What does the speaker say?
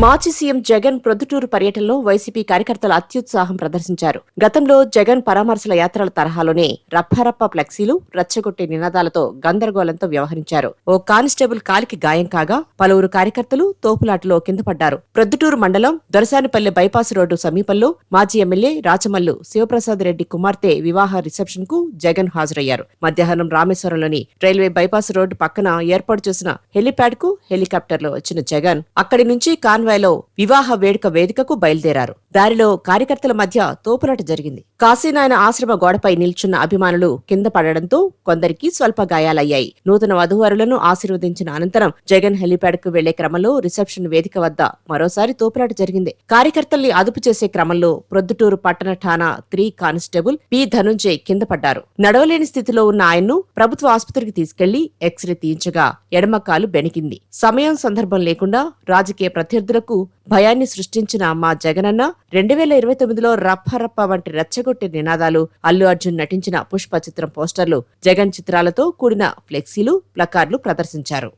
మాజీ సీఎం జగన్ ప్రొద్దుటూరు పర్యటనలో వైసీపీ కార్యకర్తలు అత్యుత్సాహం ప్రదర్శించారు. గతంలో జగన్ పరామర్శల యాత్రల తరహాలోనే రప్పారప్ప ఫ్లెక్సీలు, రచ్చగొట్టే నినాదాలతో గందరగోళంతో వ్యవహరించారు. ఓ కానిస్టేబుల్ కాలికి గాయం కాగా పలువురు కార్యకర్తలు తోపులాటలో కిందపడ్డారు. ప్రొద్దుటూరు మండలం దొరసానిపల్లె బైపాస్ రోడ్డు సమీపంలో మాజీ ఎమ్మెల్యే రాచమల్లు శివప్రసాద్ రెడ్డి కుమార్తె వివాహ రిసెప్షన్ కు జగన్ హాజరయ్యారు. మధ్యాహ్నం రామేశ్వరంలోని రైల్వే బైపాస్ రోడ్డు పక్కన ఏర్పాటు చేసిన హెలీప్యాడ్ కు హెలికాప్టర్లో వచ్చిన జగన్ అక్కడి నుంచి కాన్వాయ్లో వివాహ వేడుక వేదికకు బయలుదేరారు. దారిలో కార్యకర్తల మధ్య తోపులాట జరిగింది. కాశీనాయన ఆశ్రమ గోడపై నిల్చున్న అభిమానులు కింద పడడంతో కొందరికి స్వల్ప గాయాలయ్యాయి. నూతన వధూవరులను ఆశీర్వదించిన అనంతరం జగన్ హెలీప్యాడ్ కు వెళ్లే క్రమంలో రిసెప్షన్ వేదిక వద్ద మరోసారి తోపులాట జరిగింది. కార్యకర్తల్ని అదుపు చేసే క్రమంలో ప్రొద్దుటూరు పట్టణ ఠాణా 3 కానిస్టేబుల్ పి ధనుంజయ్ కింద పడ్డారు. నడవలేని స్థితిలో ఉన్న ఆయన్ను ప్రభుత్వ ఆసుపత్రికి తీసుకెళ్లి ఎక్స్రే తీయించగా ఎడమ కాలు బెణికింది. సమయం సందర్భం లేకుండా రాజకీయ ప్రత్యర్థులకు భయాన్ని సృష్టించిన మా జగనన్న 2029లో రప్పారప్ప వంటి రెచ్చగొట్టే నినాదాలు, అల్లు అర్జున్ నటించిన పుష్ప చిత్రం పోస్టర్లు, జగన్ చిత్రాలతో కూడిన ఫ్లెక్సీలు, ప్లకార్డులు ప్రదర్శించారు.